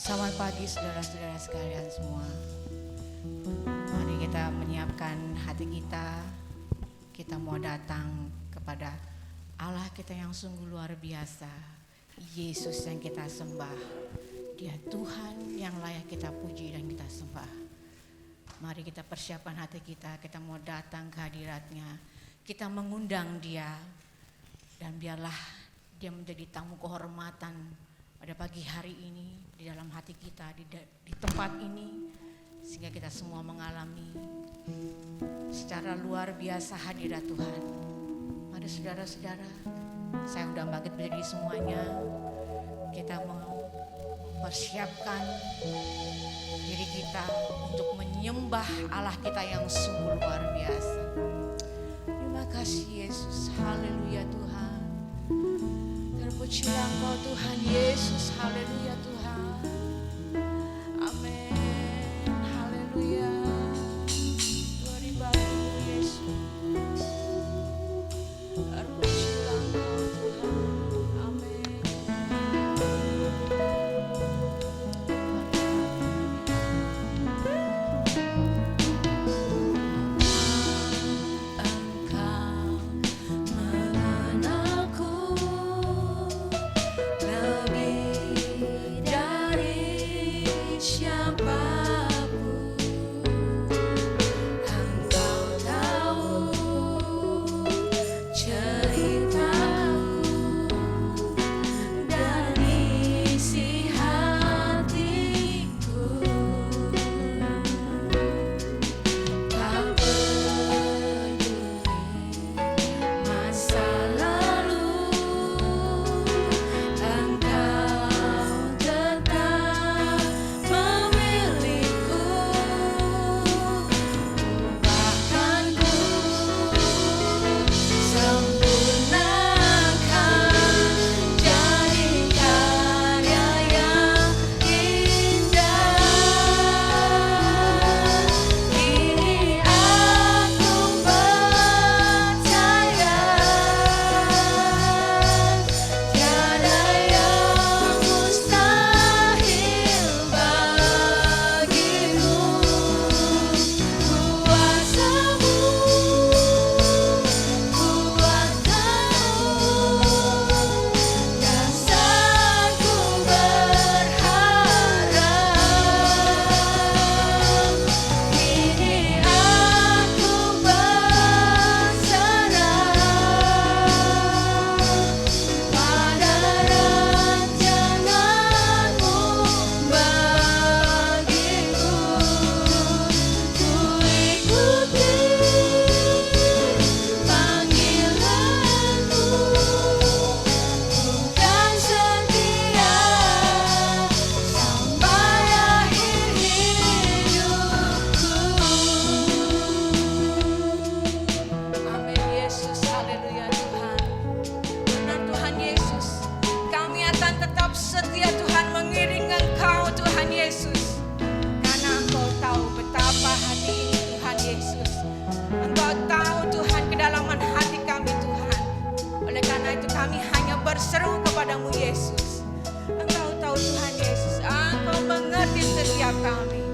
Selamat pagi saudara-saudara sekalian semua. Mari kita menyiapkan hati kita. Kita mau datang kepada Allah kita yang sungguh luar biasa. Yesus yang kita sembah. Dia Tuhan yang layak kita puji dan kita sembah. Mari kita persiapkan hati kita. Kita mau datang ke hadiratnya. Kita mengundang Dia. Dan biarlah Dia menjadi tamu kehormatan pada pagi hari ini di dalam hati kita, di tempat ini, sehingga kita semua mengalami secara luar biasa hadirat Tuhan. Mari saudara-saudara, saya undang bangkit berdiri semuanya. Kita mau mempersiapkan diri kita untuk menyembah Allah kita yang sungguh luar biasa. Terima kasih Yesus, haleluya Tuhan. Terpujilah Engkau Tuhan Yesus, haleluya Tuhan. Amin, haleluya. Glory bagimu Yesus. Terpujilah Engkau Tuhan, amin. Berseru kepadamu Yesus. Engkau tahu Tuhan Yesus, Engkau mengerti setiap kami.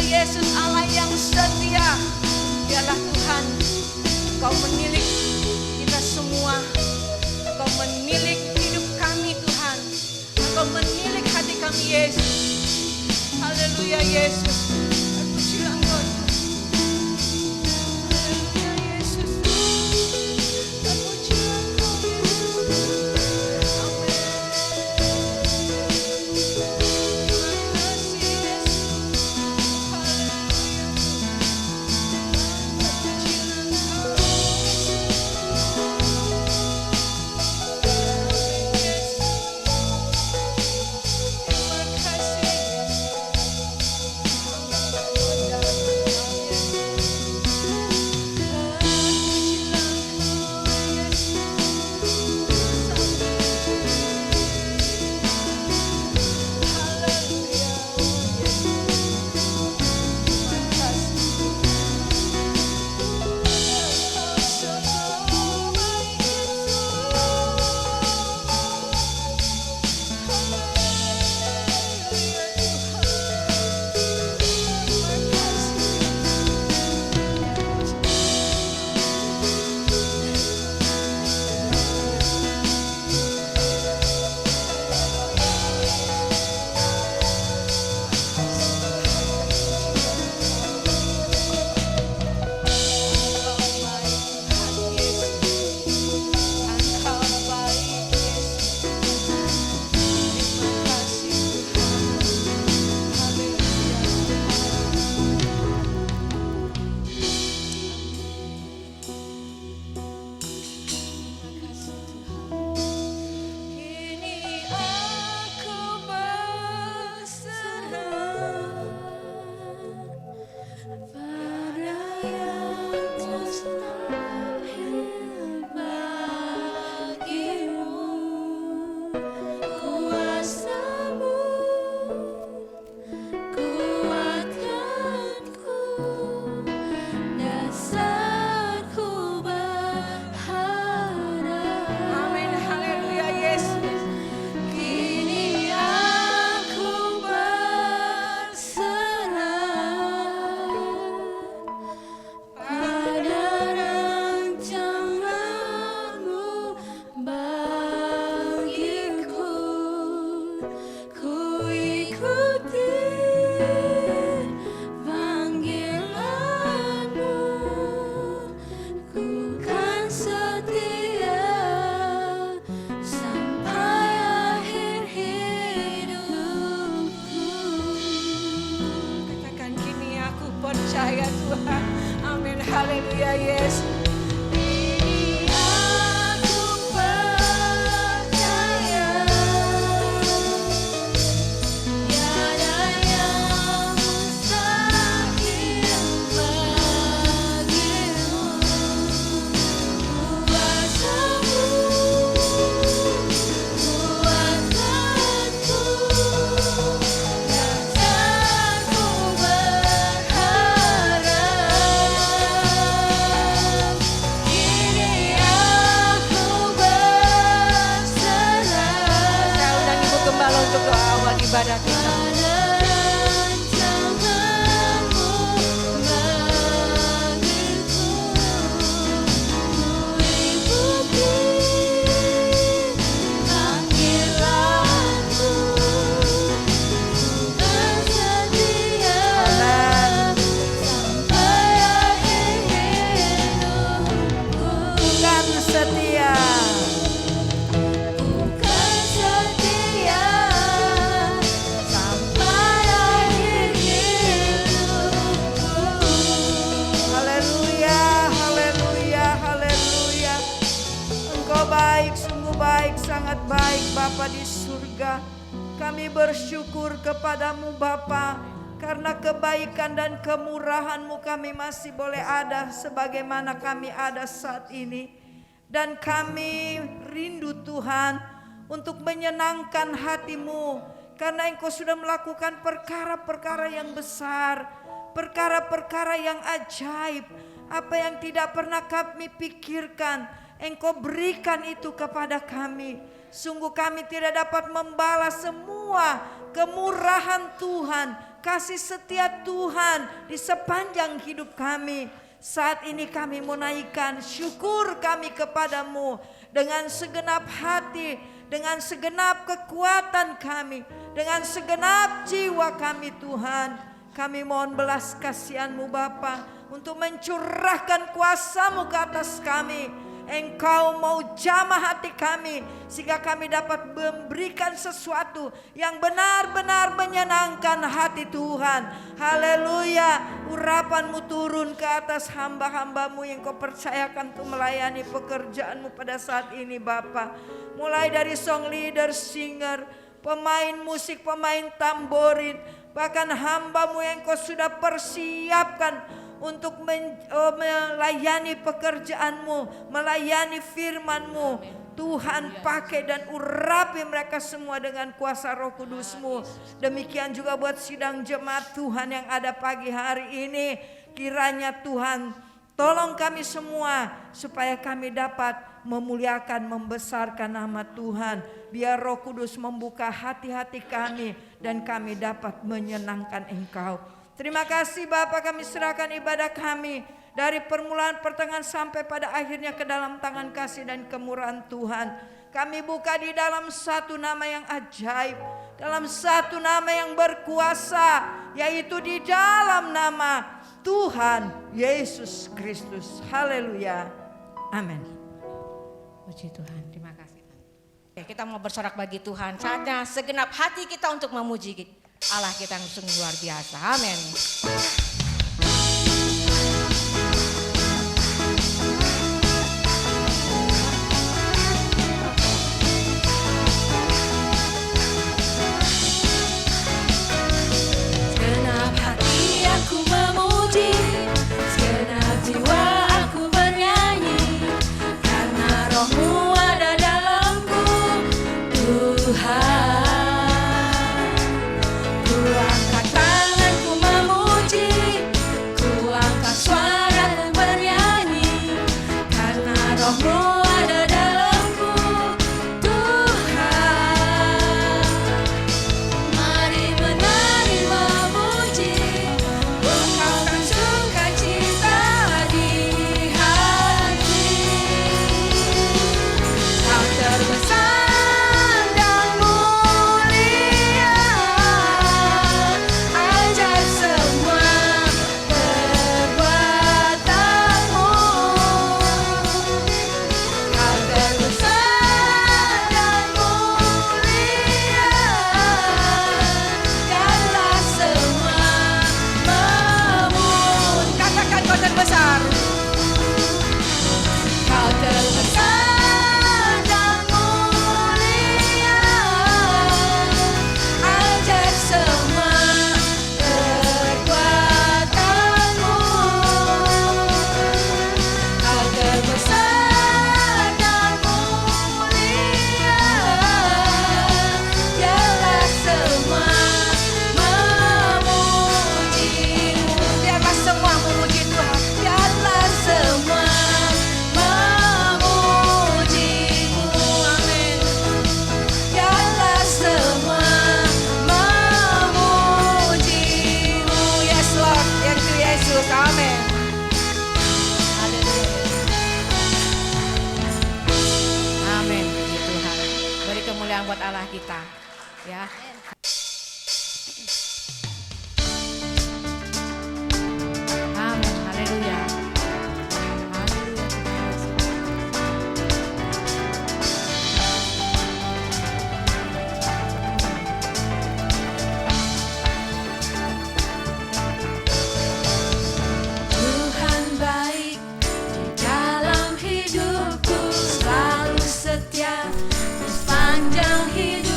Yesus, Allah yang setia. Biarlah Tuhan Engkau menilik kita semua, Engkau menilik hidup kami Tuhan, Engkau menilik hati kami Yesus. Haleluya Yesus, terpujilah Engkau. Haleluya Yesus, terpujilah Engkau Yesus. Amin. Terima kasih Yesus. Haleluya. Terpujilah Engkau Yesus. Terima kasih percaya Tuhan. Amin. Haleluya Yesus. Ini aku percaya, tiada yang mustahil bagimu. Kuasamu, kuatanku, dan aku berharap kini aku berserah. Saya undang Ibu Gembala untuk doa awal ibadah kita. Sangat baik Bapa di surga. Kami bersyukur kepadamu Bapa, karena kebaikan dan kemurahan-Mu kami masih boleh ada sebagaimana kami ada saat ini. Dan kami rindu Tuhan untuk menyenangkan hati-Mu, karena Engkau sudah melakukan perkara-perkara yang besar, perkara-perkara yang ajaib. Apa yang tidak pernah kami pikirkan, Engkau berikan itu kepada kami. Sungguh kami tidak dapat membalas semua kemurahan Tuhan, kasih setia Tuhan di sepanjang hidup kami. Saat ini kami menaikkan syukur kami kepadamu dengan segenap hati, dengan segenap kekuatan kami, dengan segenap jiwa kami Tuhan. Kami mohon belas kasihan-Mu Bapa untuk mencurahkan kuasa-Mu ke atas kami. Engkau mau jamah hati kami sehingga kami dapat memberikan sesuatu yang benar-benar menyenangkan hati Tuhan. Haleluya. Urapan-Mu turun ke atas hamba-hamba-Mu yang Kau percayakan untuk melayani pekerjaan-Mu pada saat ini Bapa. Mulai dari song leader, singer, pemain musik, pemain tamborin, bahkan hamba-Mu yang Kau sudah persiapkan untuk melayani pekerjaan-Mu, melayani firman-Mu. Tuhan pakai dan urapi mereka semua dengan kuasa Roh Kudus-Mu. Demikian juga buat sidang jemaat Tuhan yang ada pagi hari ini. Kiranya Tuhan tolong kami semua supaya kami dapat memuliakan, membesarkan nama Tuhan. Biar Roh Kudus membuka hati-hati kami dan kami dapat menyenangkan Engkau. Terima kasih Bapa, kami serahkan ibadah kami dari permulaan, pertengahan sampai pada akhirnya ke dalam tangan kasih dan kemurahan Tuhan. Kami buka di dalam satu nama yang ajaib, dalam satu nama yang berkuasa, yaitu di dalam nama Tuhan Yesus Kristus. Haleluya. Amin. Puji Tuhan, terima kasih. Oke, kita mau bersorak bagi Tuhan. Saatnya segenap hati kita untuk memuji Allah kita yang sungguh luar biasa. Amin. Segenap hati aku memuji, segenap jiwa aku bernyanyi, karena Roh-Mu ada dalamku, Tuhan. Buat Allah kita, ya. Amin, haleluya. Tuhan baik di dalam hidupku, selalu setia sepanjang hidup.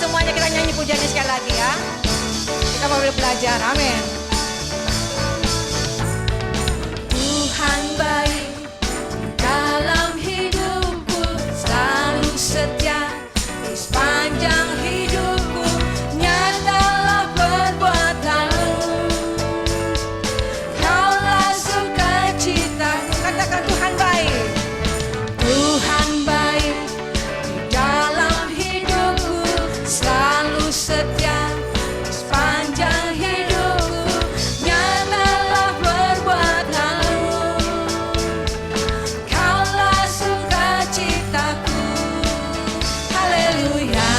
semuanya kita nyanyi pujiannya sekali lagi ya. Kita mau belajar, amin. Tuhan baik dalam hidupku, selalu setia di sepanjang hidupku. Nyatalah perbuatanmu, kaulah sukacitaku. Katakan Tuhan baik. Tuhan baik di dalam hidupku, selalu setia di sepanjang hidupku. Nyatalah perbuatanmu, kaulah sukacitaku. Haleluya,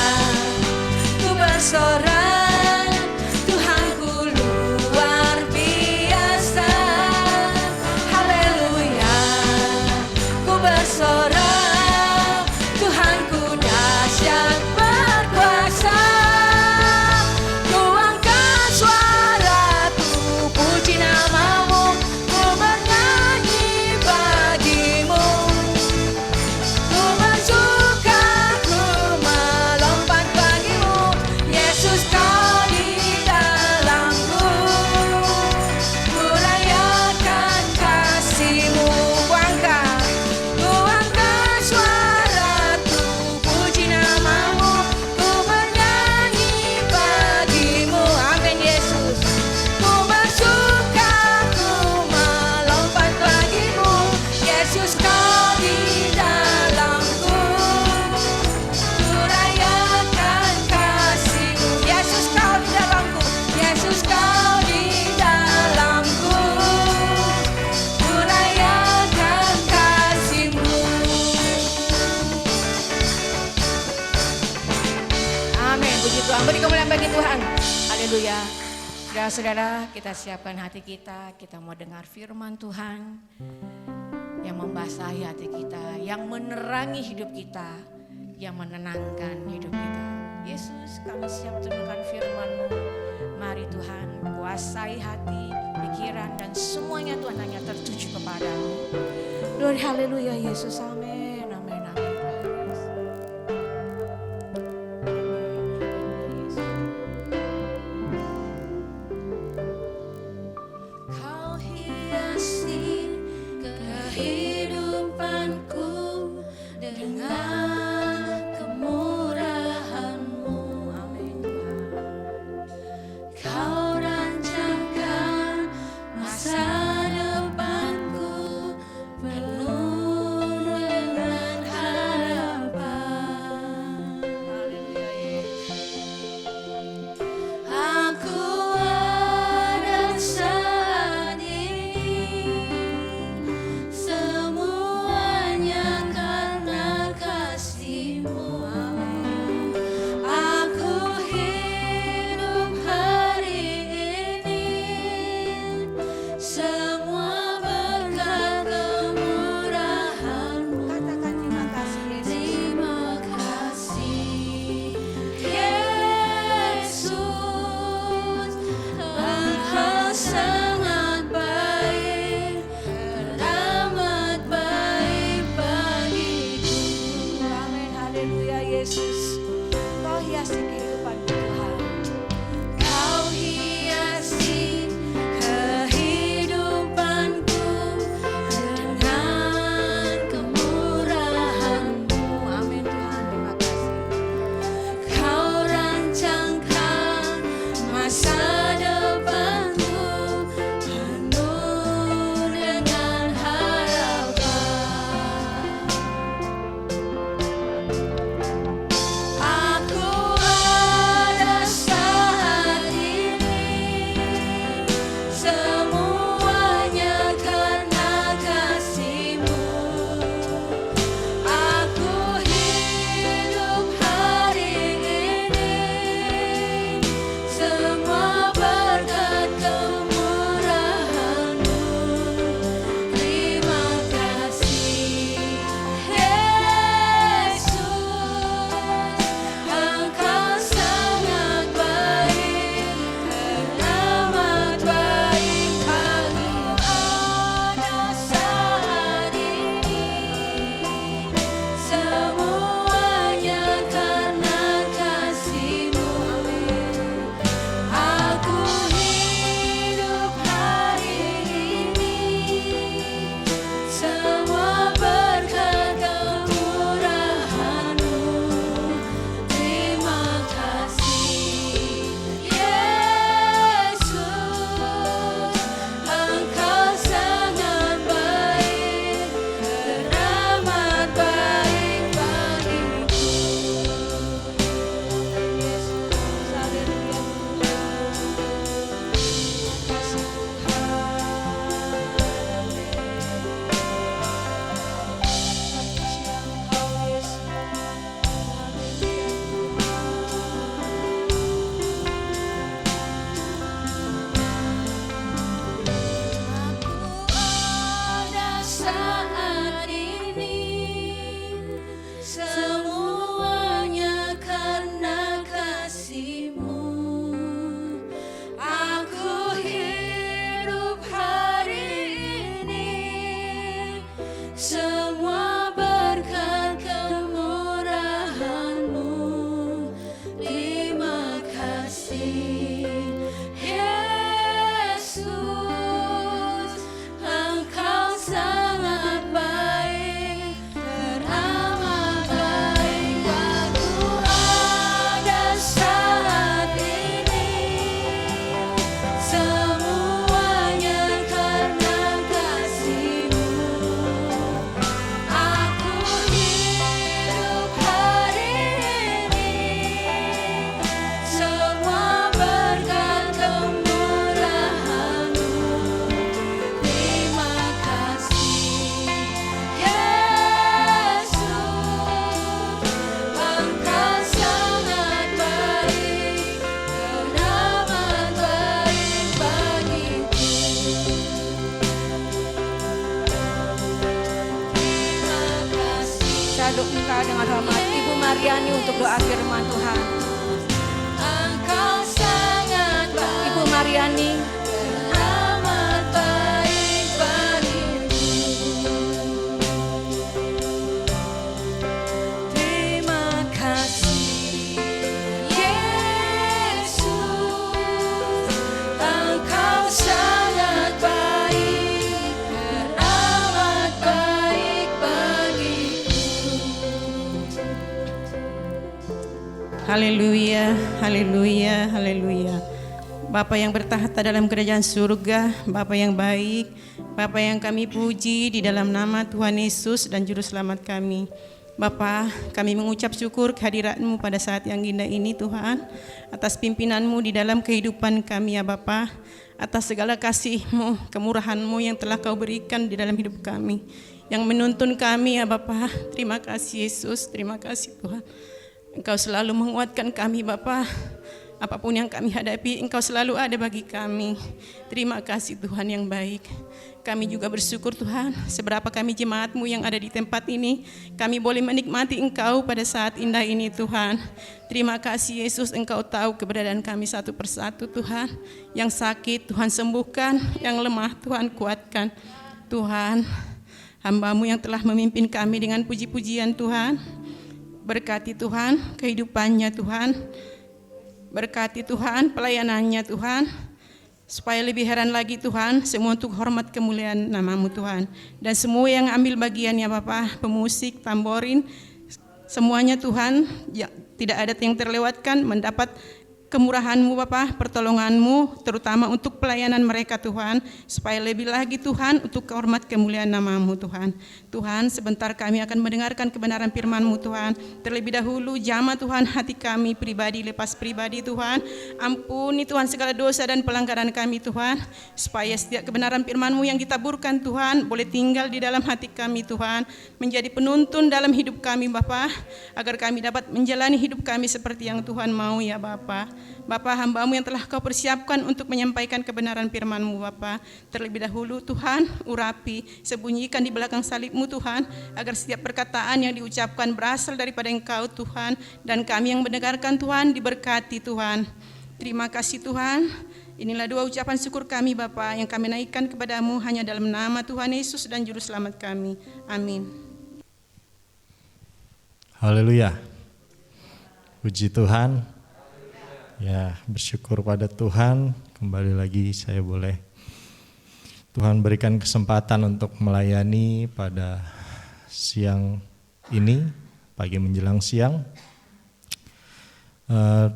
ku bersorak, Tuhanku luar biasa. Haleluya, ku bersorak, Tuhanku dahsyat berkuasa. Ku angkat suaraku, puji namamu, ku bernyanyi bagimu. Ku bersuka, ku melompat bagimu, Yesus kau di dalamku. Ku rayakan kasih-Mu, ku angkat suaraku, puji namamu, ku bernyanyi bagimu. Amin Yesus. Ku bersuka, ku melompat bagimu, Yesus kau di dalamku. Ku rayakan kasih-Mu, Yesus kau di dalamku, Yesus kau di dalamku. Ku rayakan kasih-Mu. Amin, puji Tuhan. Beri kemuliaan bagi Tuhan. Haleluya. Saudara-saudara, kita siapkan hati kita. Kita mau dengar firman Tuhan yang membasahi hati kita, yang menerangi hidup kita, yang menenangkan hidup kita. Yesus, kami siap mendengarkan firman-Mu. Mari Tuhan, kuasai hati, pikiran, dan semuanya Tuhan hanya tertuju kepadamu. Lord, haleluya Yesus, amin, amin, amin. Kau hiasi kehidupanku dengan kemurahan-Mu. Amin Tuhan. Kau rancangkan masa depanku penuh untuk doa firman Tuhan. Engkau sangat baik, Ibu Mariani, amat baik bagiku. Terima kasih Yesus, Engkau sangat baik, amat baik bagiku. Haleluya, haleluya, haleluya. Bapa yang bertahta dalam kerajaan surga, Bapa yang baik, Bapa yang kami puji di dalam nama Tuhan Yesus dan Juru Selamat kami. Bapa, kami mengucap syukur kehadirat-Mu pada saat yang indah ini Tuhan, atas pimpinan-Mu di dalam kehidupan kami ya Bapa, atas segala kasih-Mu, kemurahan-Mu yang telah Kau berikan di dalam hidup kami, yang menuntun kami ya Bapa. Terima kasih Yesus, terima kasih Tuhan. Engkau selalu menguatkan kami Bapa. Apapun yang kami hadapi, Engkau selalu ada bagi kami. Terima kasih Tuhan yang baik. Kami juga bersyukur Tuhan, seberapa kami jemaat-Mu yang ada di tempat ini, kami boleh menikmati Engkau pada saat indah ini Tuhan. Terima kasih Yesus, Engkau tahu keberadaan kami satu persatu Tuhan. Yang sakit Tuhan sembuhkan, yang lemah Tuhan kuatkan. Tuhan, hamba-Mu yang telah memimpin kami dengan puji-pujian Tuhan, berkati Tuhan kehidupannya Tuhan. Berkati Tuhan pelayanannya Tuhan, supaya lebih heran lagi Tuhan, semua untuk hormat kemuliaan nama-Mu Tuhan. Dan semua yang ambil bagian ya Bapak, pemusik, tamborin, semuanya Tuhan, ya, tidak ada yang terlewatkan, mendapat kemurahan-Mu Bapak, pertolongan-Mu, terutama untuk pelayanan mereka Tuhan, supaya lebih lagi Tuhan, untuk kehormat kemuliaan nama-Mu Tuhan. Tuhan, sebentar kami akan mendengarkan kebenaran firman-Mu Tuhan. Terlebih dahulu jamah Tuhan hati kami pribadi lepas pribadi Tuhan. Ampuni Tuhan segala dosa dan pelanggaran kami Tuhan, supaya setiap kebenaran firman-Mu yang ditaburkan Tuhan boleh tinggal di dalam hati kami Tuhan, menjadi penuntun dalam hidup kami Bapa, agar kami dapat menjalani hidup kami seperti yang Tuhan mau ya Bapa. Bapa, hamba-Mu yang telah Kau persiapkan untuk menyampaikan kebenaran firman-Mu Bapa, terlebih dahulu Tuhan urapi, sembunyikan di belakang salib-Mu Tuhan, agar setiap perkataan yang diucapkan berasal daripada Engkau Tuhan, dan kami yang mendengarkan Tuhan diberkati Tuhan. Terima kasih Tuhan. Inilah dua ucapan syukur kami Bapa yang kami naikkan kepadamu hanya dalam nama Tuhan Yesus dan Juru Selamat kami. Amin. Haleluya. Puji Tuhan. Ya, bersyukur pada Tuhan. Kembali lagi saya boleh Tuhan berikan kesempatan untuk melayani pada siang ini, pagi menjelang siang.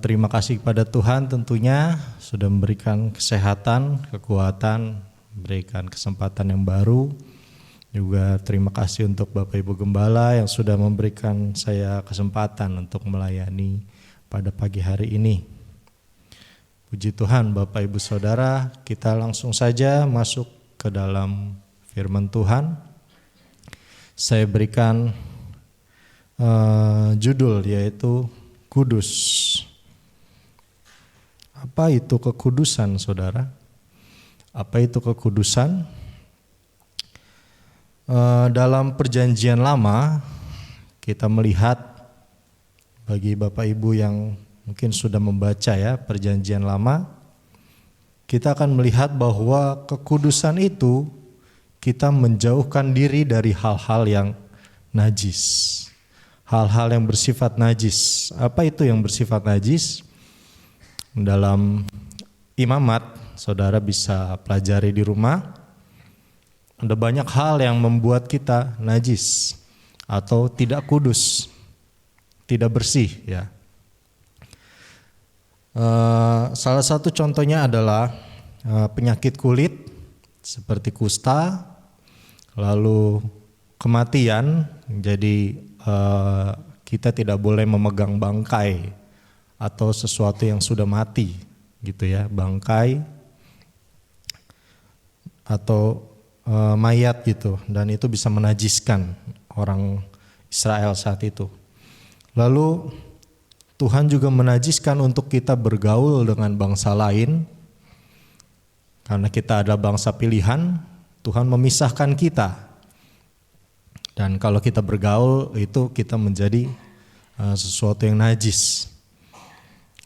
Terima kasih kepada Tuhan tentunya sudah memberikan kesehatan, kekuatan, memberikan kesempatan yang baru. Juga terima kasih untuk Bapak Ibu Gembala yang sudah memberikan saya kesempatan untuk melayani pada pagi hari ini. Puji Tuhan Bapak Ibu Saudara, kita langsung saja masuk ke dalam firman Tuhan. Saya berikan judul yaitu Kudus. Apa itu kekudusan Saudara? Apa itu kekudusan? Dalam perjanjian lama kita melihat bagi Bapak Ibu yang mungkin sudah membaca ya perjanjian lama, kita akan melihat bahwa kekudusan itu kita menjauhkan diri dari hal-hal yang najis, hal-hal yang bersifat najis. Apa itu yang bersifat najis? Dalam imamat, saudara bisa pelajari di rumah, ada banyak hal yang membuat kita najis atau tidak kudus, tidak bersih ya. Salah satu contohnya adalah penyakit kulit seperti kusta, lalu kematian. Jadi kita tidak boleh memegang bangkai atau sesuatu yang sudah mati gitu ya, bangkai atau mayat gitu, dan itu bisa menajiskan orang Israel saat itu. Lalu Tuhan juga menajiskan untuk kita bergaul dengan bangsa lain. Karena kita adalah bangsa pilihan, Tuhan memisahkan kita. Dan kalau kita bergaul itu kita menjadi sesuatu yang najis.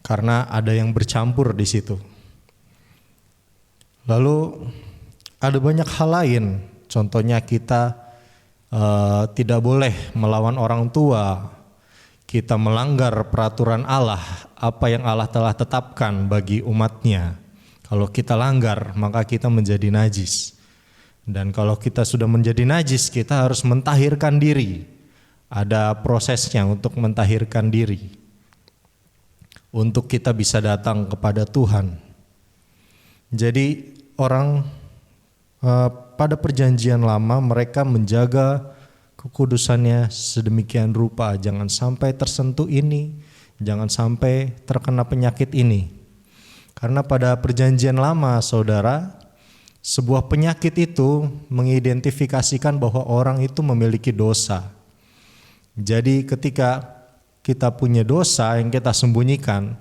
Karena ada yang bercampur di situ. Lalu ada banyak hal lain. Contohnya kita tidak boleh melawan orang tua. Kita melanggar peraturan Allah, apa yang Allah telah tetapkan bagi umatnya. Kalau kita langgar, maka kita menjadi najis. Dan kalau kita sudah menjadi najis, kita harus mentahirkan diri. Ada prosesnya untuk mentahirkan diri. Untuk kita bisa datang kepada Tuhan. Jadi orang pada perjanjian lama mereka menjaga kekudusannya sedemikian rupa. Jangan sampai tersentuh ini, jangan sampai terkena penyakit ini. Karena pada perjanjian lama, saudara, sebuah penyakit itu mengidentifikasikan bahwa orang itu memiliki dosa. Jadi ketika kita punya dosa yang kita sembunyikan,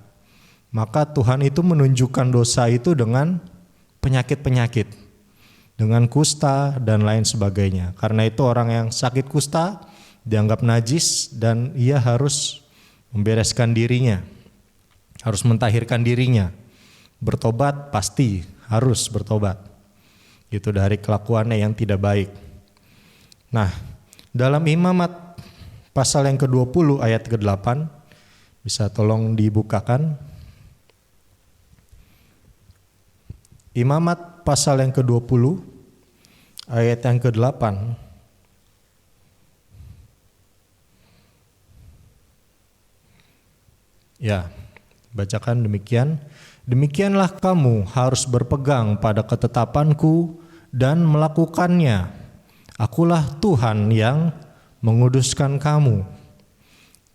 maka Tuhan itu menunjukkan dosa itu dengan penyakit-penyakit, dengan kusta dan lain sebagainya. Karena itu orang yang sakit kusta dianggap najis dan ia harus membereskan dirinya, harus mentahirkan dirinya. Bertobat pasti harus bertobat. Itu dari kelakuannya yang tidak baik. Nah, dalam Imamat pasal yang ke-20 ayat ke-8, bisa tolong dibukakan. Imamat pasal yang ke-20 ayat yang ke-8. Ya, bacakan demikian. Demikianlah kamu harus berpegang pada ketetapanku dan melakukannya. Akulah Tuhan yang menguduskan kamu.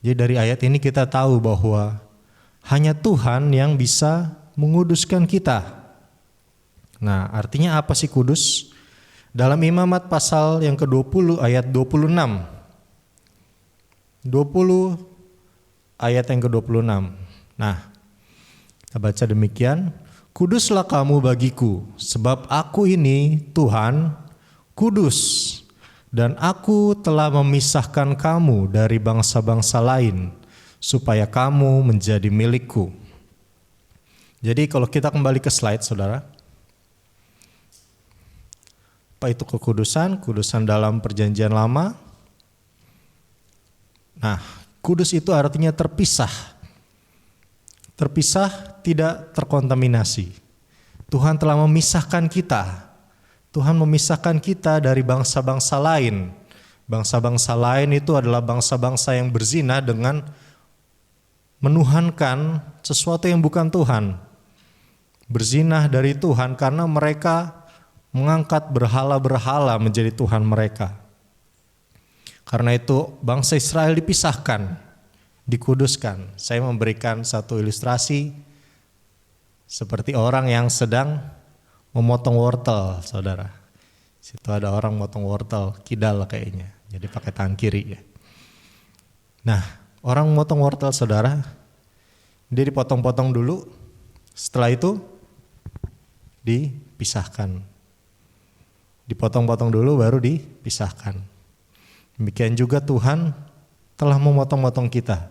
Jadi dari ayat ini kita tahu bahwa hanya Tuhan yang bisa menguduskan kita. Nah, artinya apa sih kudus? Dalam Imamat pasal yang ke-20 ayat 26. 20 ayat yang ke-26. Nah, kita baca demikian. Kuduslah kamu bagiku, sebab aku ini Tuhan kudus, dan aku telah memisahkan kamu dari bangsa-bangsa lain, supaya kamu menjadi milikku. Jadi kalau kita kembali ke slide, saudara. Apa itu kekudusan? Kudusan dalam perjanjian lama. Nah, kudus itu artinya terpisah. Terpisah, tidak terkontaminasi. Tuhan telah memisahkan kita. Tuhan memisahkan kita dari bangsa-bangsa lain. Bangsa-bangsa lain itu adalah bangsa-bangsa yang berzina dengan menuhankan sesuatu yang bukan Tuhan. Berzina dari Tuhan karena mereka mengangkat berhala-berhala menjadi Tuhan mereka. Karena itu bangsa Israel dipisahkan, dikuduskan. Saya memberikan satu ilustrasi seperti orang yang sedang memotong wortel, saudara. Situ ada orang motong wortel, kidal kayaknya. Jadi pakai tangan kiri ya. Nah, orang memotong wortel, saudara, dia dipotong-potong dulu. Setelah itu dipisahkan. Dipotong-potong dulu baru dipisahkan. Demikian juga Tuhan telah memotong-motong kita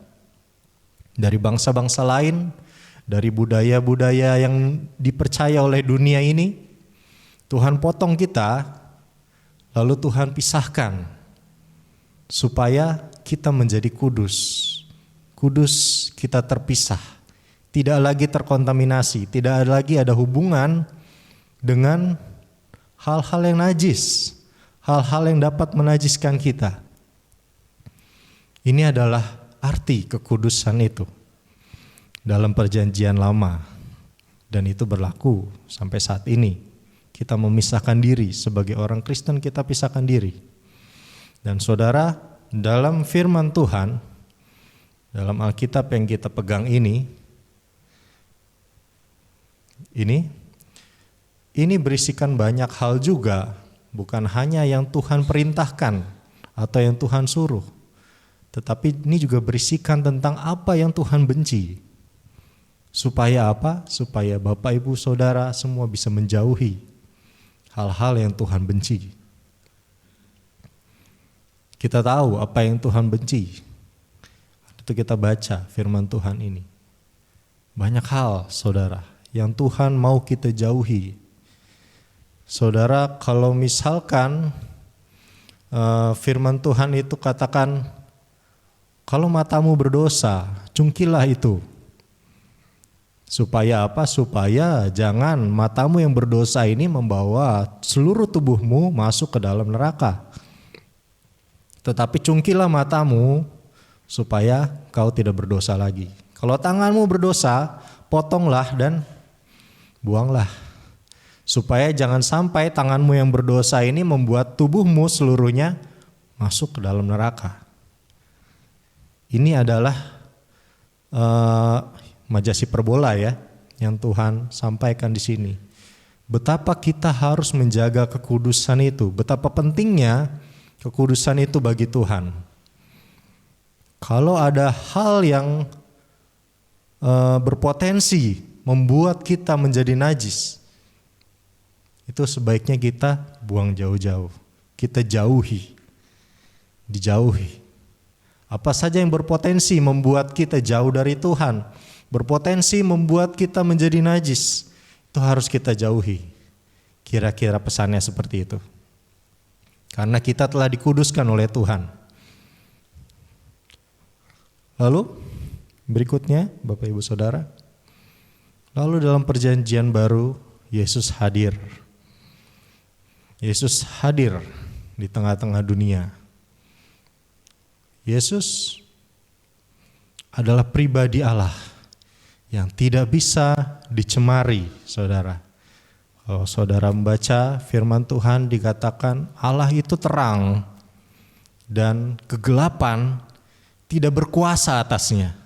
dari bangsa-bangsa lain, dari budaya-budaya yang dipercaya oleh dunia ini. Tuhan potong kita, lalu Tuhan pisahkan supaya kita menjadi kudus. Kudus, kita terpisah, tidak lagi terkontaminasi, tidak lagi ada hubungan dengan hal-hal yang najis, hal-hal yang dapat menajiskan kita. Ini adalah arti kekudusan itu dalam perjanjian lama, dan itu berlaku sampai saat ini. Kita memisahkan diri sebagai orang Kristen, kita pisahkan diri. Dan saudara, dalam firman Tuhan, dalam Alkitab yang kita pegang ini berisikan banyak hal juga, bukan hanya yang Tuhan perintahkan atau yang Tuhan suruh, tetapi ini juga berisikan tentang apa yang Tuhan benci. Supaya apa? Supaya Bapak, Ibu, Saudara semua bisa menjauhi hal-hal yang Tuhan benci. Kita tahu apa yang Tuhan benci. waktu kita baca firman Tuhan ini. Banyak hal, saudara, yang Tuhan mau kita jauhi. Saudara, kalau misalkan firman Tuhan itu katakan, kalau matamu berdosa, cungkilah itu. Supaya apa? Supaya jangan matamu yang berdosa ini membawa seluruh tubuhmu masuk ke dalam neraka. Tetapi cungkilah matamu supaya kau tidak berdosa lagi. Kalau tanganmu berdosa, potonglah dan buanglah. Supaya jangan sampai tanganmu yang berdosa ini membuat tubuhmu seluruhnya masuk ke dalam neraka. Ini adalah majasi perbola ya, yang Tuhan sampaikan di sini. Betapa kita harus menjaga kekudusan itu, betapa pentingnya kekudusan itu bagi Tuhan. Kalau ada hal yang berpotensi membuat kita menjadi najis, itu sebaiknya kita buang jauh-jauh, kita jauhi, dijauhi. Apa saja yang berpotensi membuat kita jauh dari Tuhan, berpotensi membuat kita menjadi najis, itu harus kita jauhi. Kira-kira pesannya seperti itu. Karena kita telah dikuduskan oleh Tuhan. Lalu berikutnya Bapak Ibu Saudara, lalu dalam perjanjian baru Yesus hadir. Yesus hadir di tengah-tengah dunia. Yesus adalah pribadi Allah yang tidak bisa dicemari, saudara. Kalau saudara membaca firman Tuhan dikatakan Allah itu terang dan kegelapan tidak berkuasa atasnya.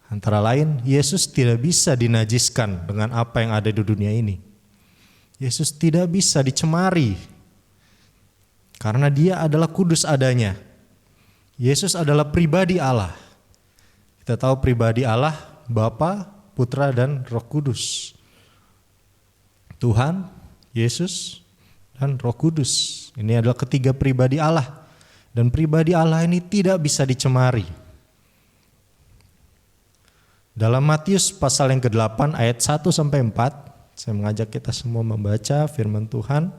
Antara lain, Yesus tidak bisa dinajiskan dengan apa yang ada di dunia ini. Yesus tidak bisa dicemari karena dia adalah kudus adanya. Yesus adalah pribadi Allah. Kita tahu pribadi Allah, Bapa, Putra, dan Roh Kudus. Tuhan, Yesus, dan Roh Kudus. Ini adalah ketiga pribadi Allah. Dan pribadi Allah ini tidak bisa dicemari. Dalam Matius pasal yang ke-8 ayat 1-4, saya mengajak kita semua membaca firman Tuhan.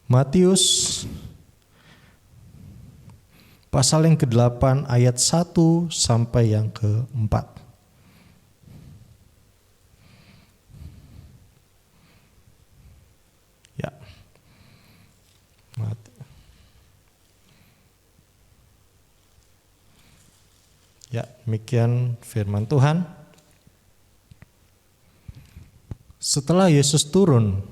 Matius pasal yang ke-8 ayat 1 sampai yang ke-4. Ya. Ya, demikian firman Tuhan. Setelah Yesus turun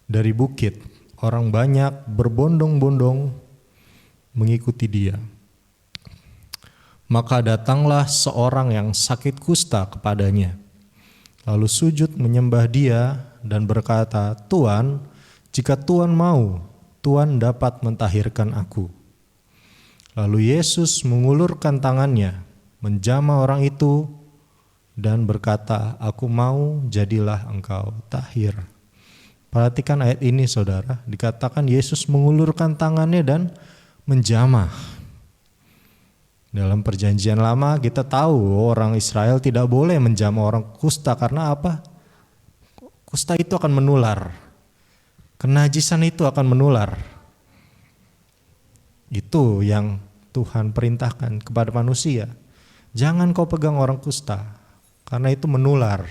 dari bukit, orang banyak berbondong-bondong mengikuti dia. Maka datanglah seorang yang sakit kusta kepadanya, lalu sujud menyembah dia dan berkata, "Tuan, jika Tuan mau, Tuan dapat mentahirkan aku." Lalu Yesus mengulurkan tangannya, menjamah orang itu dan berkata, "Aku mau, jadilah engkau tahir." Perhatikan ayat ini saudara, dikatakan Yesus mengulurkan tangannya dan menjamah. Dalam perjanjian lama kita tahu orang Israel tidak boleh menjamah orang kusta karena apa? Kusta itu akan menular. Kenajisan itu akan menular. Itu yang Tuhan perintahkan kepada manusia. Jangan kau pegang orang kusta karena itu menular.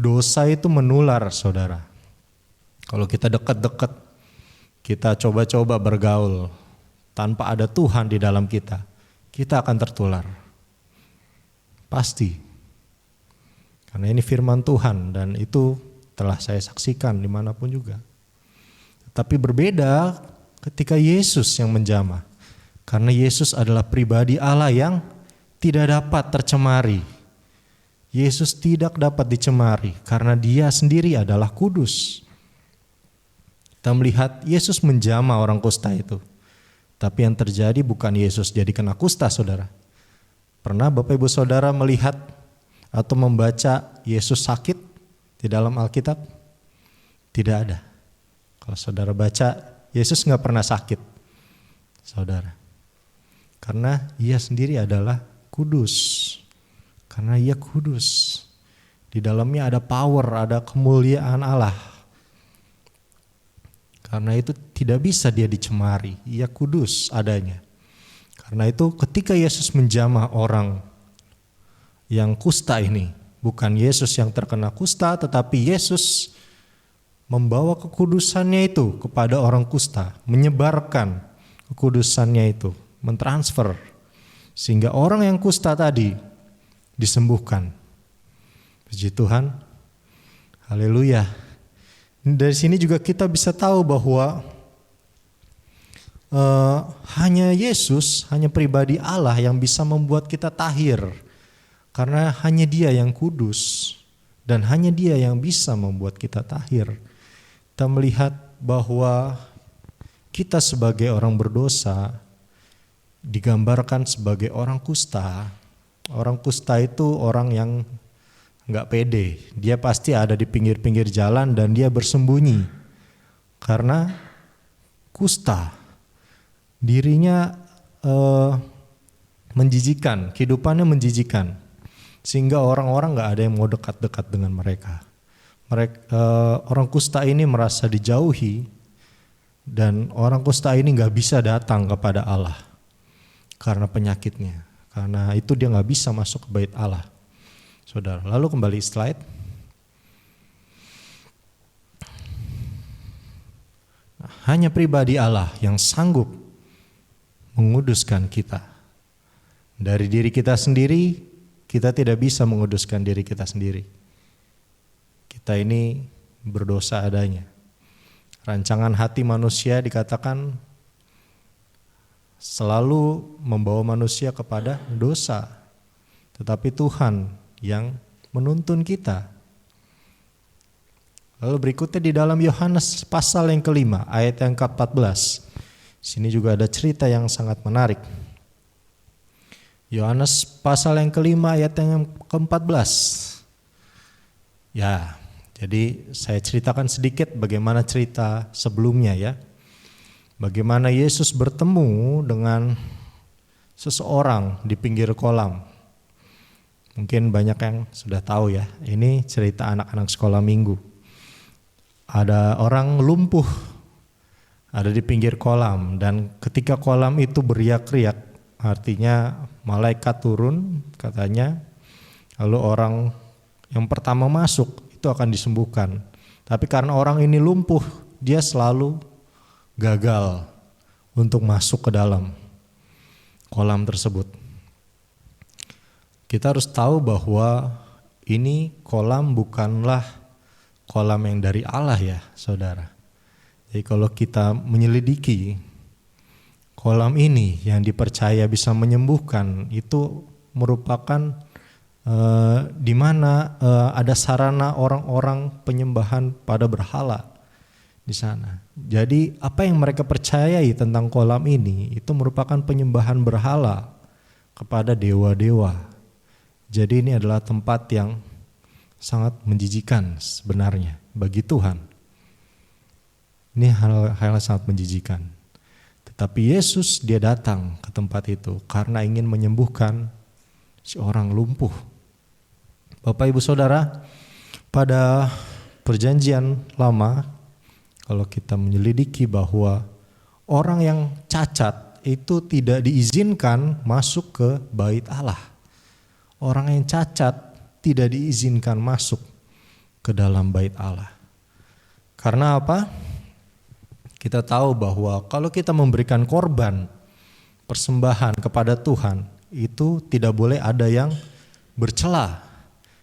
Dosa itu menular, saudara. Kalau kita dekat-dekat, kita coba-coba bergaul tanpa ada Tuhan di dalam kita, kita akan tertular. Pasti. Karena ini firman Tuhan dan itu telah saya saksikan dimanapun juga. Tapi berbeda ketika Yesus yang menjamah. Karena Yesus adalah pribadi Allah yang tidak dapat tercemari. Yesus tidak dapat dicemari karena dia sendiri adalah kudus. Kita melihat Yesus menjamah orang kusta itu. Tapi yang terjadi bukan Yesus jadi kena kusta, saudara. Pernah Bapak Ibu Saudara melihat atau membaca Yesus sakit di dalam Alkitab? Tidak ada. Kalau saudara baca, Yesus gak pernah sakit, saudara. Karena ia sendiri adalah kudus. Karena ia kudus. Di dalamnya ada power, ada kemuliaan Allah. Karena itu tidak bisa dia dicemari. Ia kudus adanya. Karena itu ketika Yesus menjamah orang yang kusta ini, bukan Yesus yang terkena kusta, tetapi Yesus membawa kekudusannya itu kepada orang kusta, menyebarkan kekudusannya itu, mentransfer, sehingga orang yang kusta tadi disembuhkan. Puji Tuhan, haleluya. Dari sini juga kita bisa tahu bahwa hanya Yesus, hanya pribadi Allah yang bisa membuat kita tahir. Karena hanya Dia yang kudus dan hanya Dia yang bisa membuat kita tahir. Kita melihat bahwa kita sebagai orang berdosa digambarkan sebagai orang kusta. Orang kusta itu orang yang gak pede. Dia pasti ada di pinggir-pinggir jalan dan dia bersembunyi. Karena kusta. Dirinya menjijikan, kehidupannya menjijikan. Sehingga orang-orang gak ada yang mau dekat-dekat dengan mereka. Orang kusta ini merasa dijauhi dan orang kusta ini gak bisa datang kepada Allah karena penyakitnya. Karena itu dia gak bisa masuk ke bait Allah. Saudara, lalu kembali slide. Nah, hanya pribadi Allah yang sanggup menguduskan kita. Dari diri kita sendiri, kita tidak bisa menguduskan diri kita sendiri. Kita ini berdosa adanya. Rancangan hati manusia dikatakan selalu membawa manusia kepada dosa. Tetapi Tuhan yang menuntun kita. Lalu berikutnya di dalam Yohanes pasal yang kelima ayat yang ke-14. Sini juga ada cerita yang sangat menarik. Yohanes pasal yang kelima ayat yang ke-14. Ya, jadi saya ceritakan sedikit bagaimana cerita sebelumnya ya. Bagaimana Yesus bertemu dengan seseorang di pinggir kolam. Mungkin banyak yang sudah tahu ya, ini cerita anak-anak sekolah minggu. Ada orang lumpuh, ada di pinggir kolam, dan ketika kolam itu beriak-riak, artinya malaikat turun katanya, lalu orang yang pertama masuk itu akan disembuhkan. Tapi karena orang ini lumpuh, dia selalu gagal untuk masuk ke dalam kolam tersebut. Kita harus tahu bahwa ini kolam bukanlah kolam yang dari Allah ya, saudara. Jadi kalau kita menyelidiki kolam ini yang dipercaya bisa menyembuhkan, itu merupakan di mana ada sarana orang-orang penyembahan pada berhala di sana. Jadi apa yang mereka percayai tentang kolam ini itu merupakan penyembahan berhala kepada dewa-dewa. Jadi ini adalah tempat yang sangat menjijikan sebenarnya bagi Tuhan. Ini hal yang sangat menjijikan. Tetapi Yesus dia datang ke tempat itu karena ingin menyembuhkan si orang lumpuh. Bapak Ibu Saudara, pada perjanjian lama kalau kita menyelidiki bahwa orang yang cacat itu tidak diizinkan masuk ke bait Allah. Orang yang cacat tidak diizinkan masuk ke dalam bait Allah. Karena apa? Kita tahu bahwa kalau kita memberikan korban persembahan kepada Tuhan, itu tidak boleh ada yang bercela,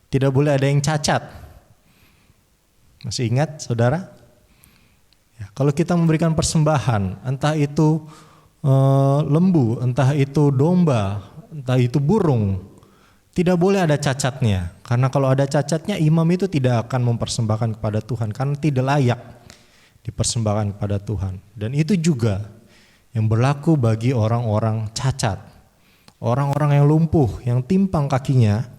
tidak boleh ada yang cacat. Masih ingat saudara? Ya, kalau kita memberikan persembahan, entah itu lembu, entah itu domba, entah itu burung, tidak boleh ada cacatnya. Karena kalau ada cacatnya, imam itu tidak akan mempersembahkan kepada Tuhan karena tidak layak dipersembahkan kepada Tuhan. Dan itu juga yang berlaku bagi orang-orang cacat. Orang-orang yang lumpuh, yang timpang kakinya,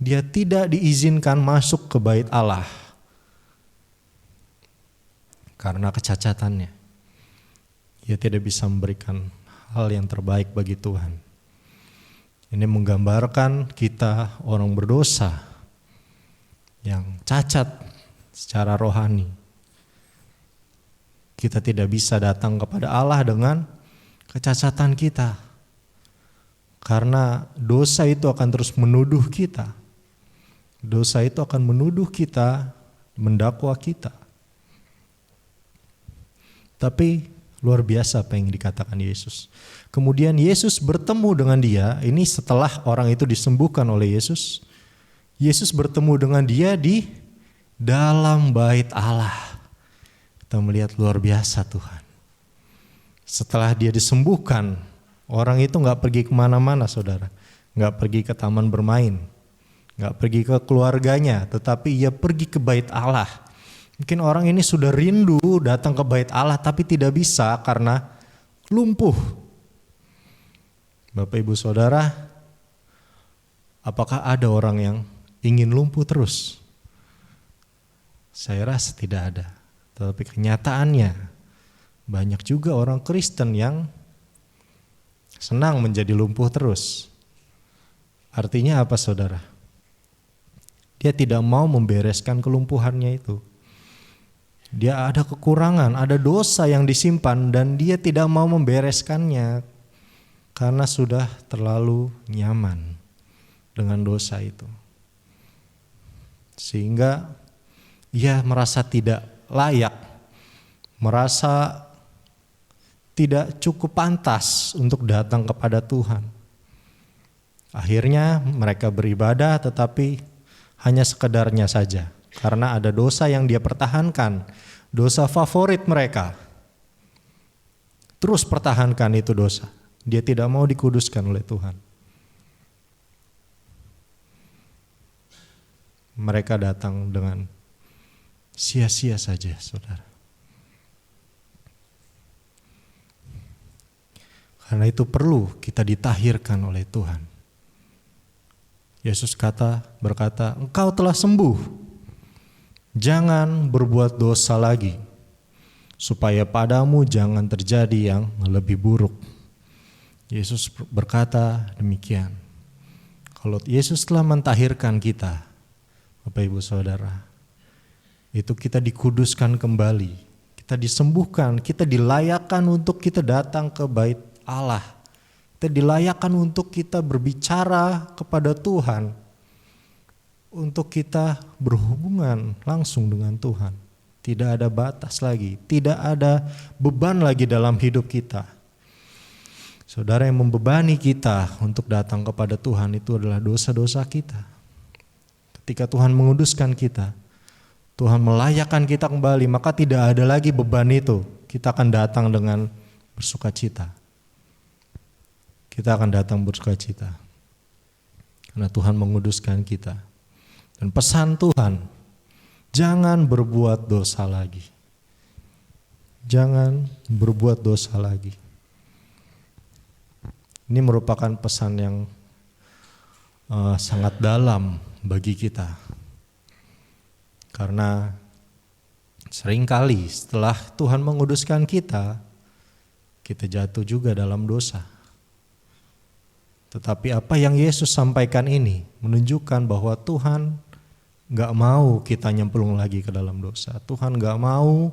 dia tidak diizinkan masuk ke bait Allah karena kecacatannya. Dia tidak bisa memberikan hal yang terbaik bagi Tuhan. Ini menggambarkan kita orang berdosa yang cacat secara rohani. Kita tidak bisa datang kepada Allah dengan kecacatan kita. Karena dosa itu akan terus menuduh kita. Dosa itu akan menuduh kita, mendakwa kita. Tapi luar biasa apa yang dikatakan Yesus. Kemudian Yesus bertemu dengan dia, ini setelah orang itu disembuhkan oleh Yesus. Yesus bertemu dengan dia di dalam bait Allah. Kita melihat luar biasa Tuhan. Setelah dia disembuhkan, orang itu gak pergi kemana-mana saudara. Gak pergi ke taman bermain, gak pergi ke keluarganya, tetapi ia pergi ke bait Allah. Mungkin orang ini sudah rindu datang ke bait Allah tapi tidak bisa karena lumpuh. Bapak Ibu Saudara, apakah ada orang yang ingin lumpuh terus? Saya rasa tidak ada. Tetapi kenyataannya banyak juga orang Kristen yang senang menjadi lumpuh terus. Artinya apa saudara? Dia tidak mau membereskan kelumpuhannya itu. Dia ada kekurangan, ada dosa yang disimpan dan dia tidak mau membereskannya karena sudah terlalu nyaman dengan dosa itu. Sehingga ia merasa tidak layak, merasa tidak cukup pantas untuk datang kepada Tuhan. Akhirnya mereka beribadah tetapi hanya sekedarnya saja. Karena ada dosa yang dia pertahankan, dosa favorit mereka. Terus pertahankan itu dosa. Dia tidak mau dikuduskan oleh Tuhan. Mereka datang dengan sia-sia saja, saudara. Karena itu perlu kita ditahirkan oleh Tuhan. Yesus berkata, engkau telah sembuh. Jangan berbuat dosa lagi, supaya padamu jangan terjadi yang lebih buruk. Yesus berkata demikian. Kalau Yesus telah mentahirkan kita, Bapak Ibu Saudara, itu kita dikuduskan kembali, kita disembuhkan, kita dilayakkan untuk kita datang ke bait Allah. Kita dilayakkan untuk kita berbicara kepada Tuhan, untuk kita berhubungan langsung dengan Tuhan. Tidak ada batas lagi, tidak ada beban lagi dalam hidup kita. Saudara, yang membebani kita untuk datang kepada Tuhan itu adalah dosa-dosa kita. Ketika Tuhan menguduskan kita, Tuhan melayakkan kita kembali, maka tidak ada lagi beban itu. Kita akan datang dengan bersukacita. Kita akan datang bersukacita. Karena Tuhan menguduskan kita. Dan pesan Tuhan, jangan berbuat dosa lagi. Jangan berbuat dosa lagi. Ini merupakan pesan yang sangat dalam bagi kita. Karena seringkali setelah Tuhan menguduskan kita, kita jatuh juga dalam dosa. Tetapi apa yang Yesus sampaikan ini menunjukkan bahwa Tuhan gak mau kita nyemplung lagi ke dalam dosa. Tuhan gak mau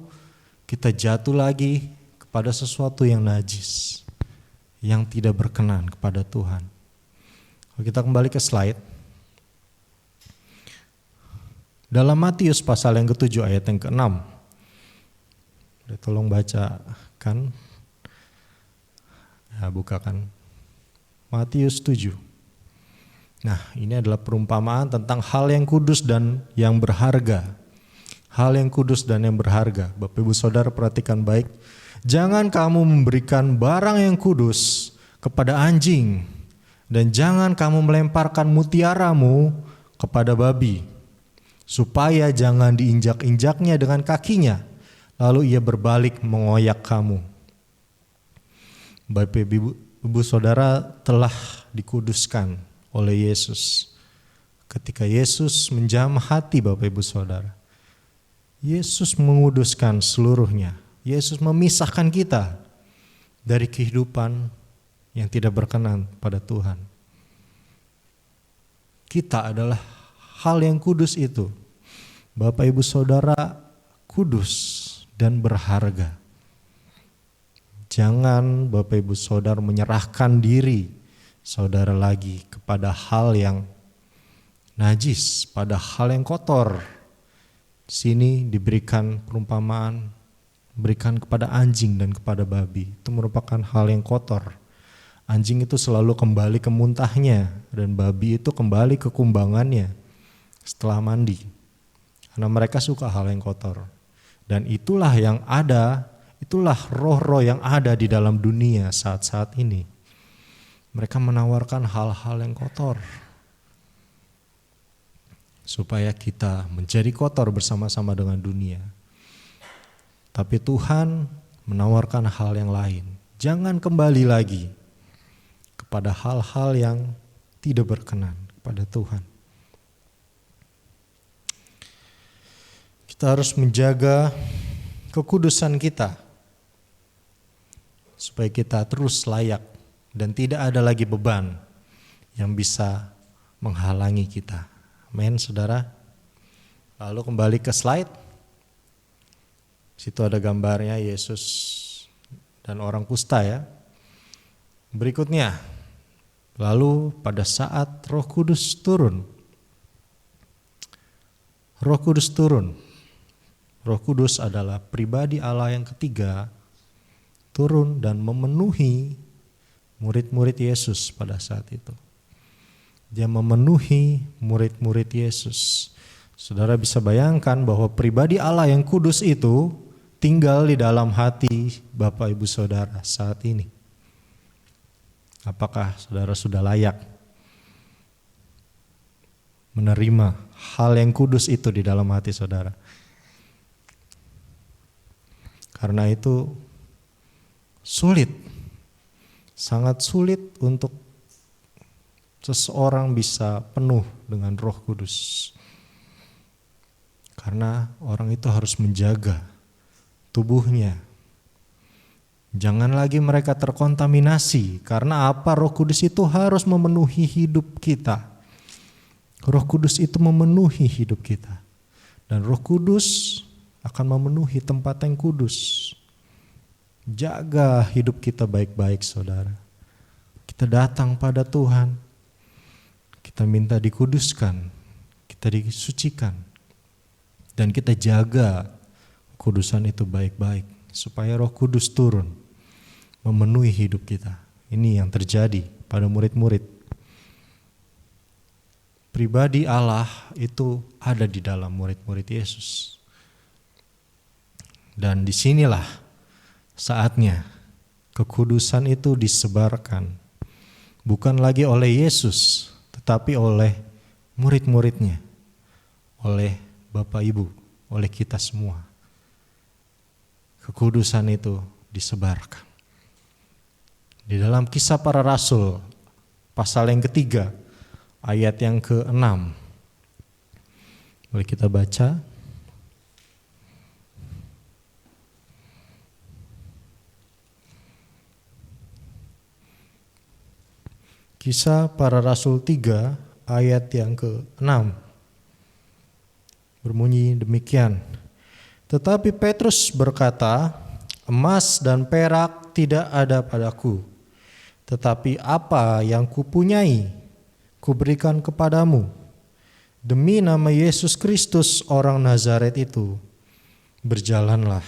kita jatuh lagi kepada sesuatu yang najis, yang tidak berkenan kepada Tuhan. Kalau kita kembali ke slide. Dalam Matius pasal yang ke-7 ayat yang ke-6. Tolong bacakan. Ya, bukakan. Matius 7. Nah, ini adalah perumpamaan tentang hal yang kudus dan yang berharga. Hal yang kudus dan yang berharga. Bapak Ibu Saudara perhatikan baik. Jangan kamu memberikan barang yang kudus kepada anjing, dan jangan kamu melemparkan mutiaramu kepada babi, supaya jangan diinjak-injaknya dengan kakinya, lalu ia berbalik mengoyak kamu. Bapak Ibu Saudara telah dikuduskan oleh Yesus. Ketika Yesus menjamah hati Bapak Ibu Saudara, Yesus menguduskan seluruhnya. Yesus memisahkan kita dari kehidupan yang tidak berkenan pada Tuhan. Kita adalah hal yang kudus itu. Bapak Ibu Saudara kudus dan berharga. Jangan Bapak Ibu Saudara menyerahkan diri saudara lagi kepada hal yang najis, pada hal yang kotor. Di sini diberikan perumpamaan, berikan kepada anjing dan kepada babi. Itu merupakan hal yang kotor. Anjing itu selalu kembali ke muntahnya dan babi itu kembali ke kumbangannya setelah mandi. Karena mereka suka hal yang kotor. Dan itulah yang ada, itulah roh-roh yang ada di dalam dunia saat-saat ini. Mereka menawarkan hal-hal yang kotor. Supaya kita menjadi kotor bersama-sama dengan dunia. Tapi Tuhan menawarkan hal yang lain. Jangan kembali lagi kepada hal-hal yang tidak berkenan kepada Tuhan. Kita harus menjaga kekudusan kita supaya kita terus layak dan tidak ada lagi beban yang bisa menghalangi kita. Amin, saudara. Lalu kembali ke slide. Situ ada gambarnya Yesus dan orang kusta ya. Berikutnya, lalu pada saat Roh Kudus turun. Roh Kudus turun. Roh Kudus adalah pribadi Allah yang ketiga turun dan memenuhi murid-murid Yesus pada saat itu. Dia memenuhi murid-murid Yesus. Saudara bisa bayangkan bahwa pribadi Allah yang kudus itu tinggal di dalam hati Bapak Ibu Saudara saat ini. Apakah saudara sudah layak menerima hal yang kudus itu di dalam hati saudara? Karena itu sulit, sangat sulit untuk seseorang bisa penuh dengan Roh Kudus. Karena orang itu harus menjaga tubuhnya. Jangan lagi mereka terkontaminasi. Karena apa? Roh Kudus itu harus memenuhi hidup kita. Roh Kudus itu memenuhi hidup kita. Dan Roh Kudus akan memenuhi tempat yang kudus. Jaga hidup kita baik-baik, saudara. Kita datang pada Tuhan. Kita minta dikuduskan, kita disucikan, dan kita jaga kudusan itu baik-baik supaya Roh Kudus turun memenuhi hidup kita. Ini yang terjadi pada murid-murid. Pribadi Allah itu ada di dalam murid-murid Yesus. Dan disinilah saatnya kekudusan itu disebarkan, bukan lagi oleh Yesus, tetapi oleh murid-muridnya, oleh Bapak Ibu, oleh kita semua. Kekudusan itu disebarkan. Di dalam Kisah Para Rasul, pasal yang ketiga, ayat yang ke-6. Boleh kita baca? Kisah Para Rasul 3 ayat yang ke-6 berbunyi demikian. Tetapi Petrus berkata, emas dan perak tidak ada padaku, tetapi apa yang kupunyai kuberikan kepadamu. Demi nama Yesus Kristus orang Nazaret itu, berjalanlah.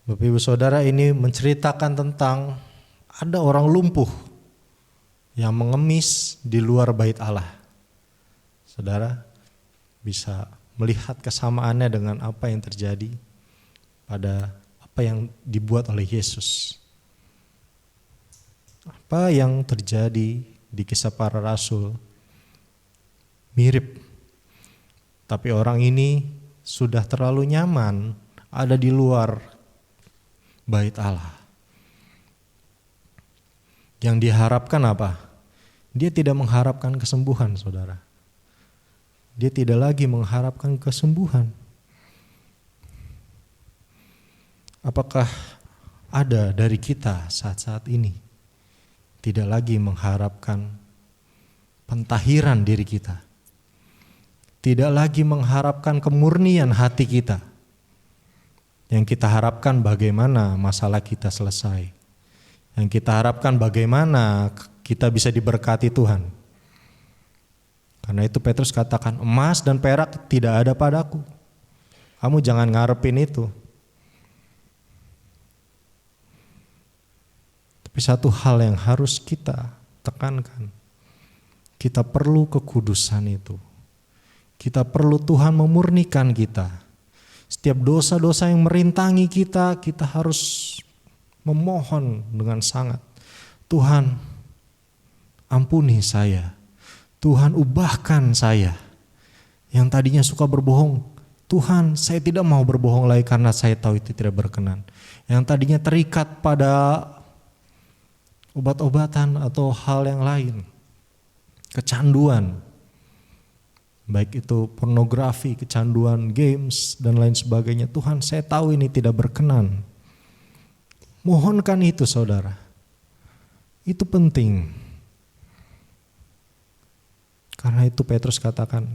Bapak Ibu Saudara, ini menceritakan tentang ada orang lumpuh yang mengemis di luar bait Allah. Saudara bisa melihat kesamaannya dengan apa yang terjadi pada apa yang dibuat oleh Yesus. Apa yang terjadi di Kisah Para Rasul mirip. Tapi orang ini sudah terlalu nyaman ada di luar bait Allah. Yang diharapkan apa? Dia tidak mengharapkan kesembuhan, saudara. Dia tidak lagi mengharapkan kesembuhan. Apakah ada dari kita saat-saat ini tidak lagi mengharapkan pentahiran diri kita, tidak lagi mengharapkan kemurnian hati kita. Yang kita harapkan bagaimana masalah kita selesai. Yang kita harapkan bagaimana kita bisa diberkati Tuhan. Karena itu Petrus katakan, emas dan perak tidak ada padaku. Kamu jangan ngarepin itu. Tapi satu hal yang harus kita tekankan, kita perlu kekudusan itu. Kita perlu Tuhan memurnikan kita. Setiap dosa-dosa yang merintangi kita, kita harus memohon dengan sangat. Tuhan, ampuni saya. Tuhan, ubahkan saya. Yang tadinya suka berbohong, Tuhan, saya tidak mau berbohong lagi karena saya tahu itu tidak berkenan. Yang tadinya terikat pada obat-obatan atau hal yang lain, kecanduan, baik itu pornografi, kecanduan, games, dan lain sebagainya. Tuhan, saya tahu ini tidak berkenan. Mohonkan itu saudara. Itu penting. Karena itu Petrus katakan,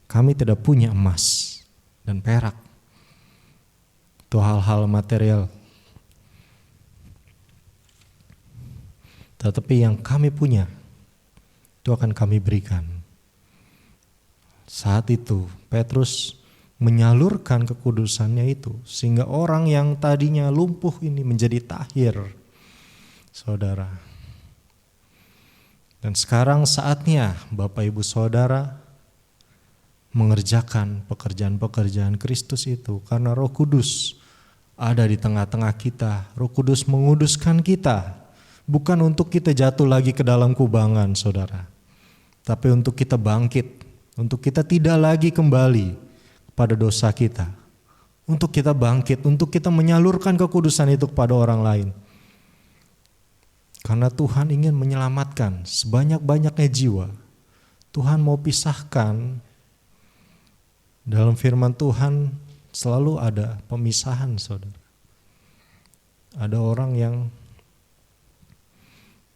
kami tidak punya emas dan perak. Itu hal-hal material. Tetapi yang kami punya, itu akan kami berikan. Saat itu Petrus menyalurkan kekudusannya itu sehingga orang yang tadinya lumpuh ini menjadi tahir, saudara. Dan sekarang saatnya Bapak Ibu Saudara mengerjakan pekerjaan-pekerjaan Kristus itu, karena Roh Kudus ada di tengah-tengah kita. Roh Kudus menguduskan kita, bukan untuk kita jatuh lagi ke dalam kubangan, saudara, tapi untuk kita bangkit. Untuk kita tidak lagi kembali pada dosa kita. Untuk kita bangkit, untuk kita menyalurkan kekudusan itu kepada orang lain. Karena Tuhan ingin menyelamatkan sebanyak-banyaknya jiwa. Tuhan mau pisahkan. Dalam firman Tuhan selalu ada pemisahan, saudara. Ada orang yang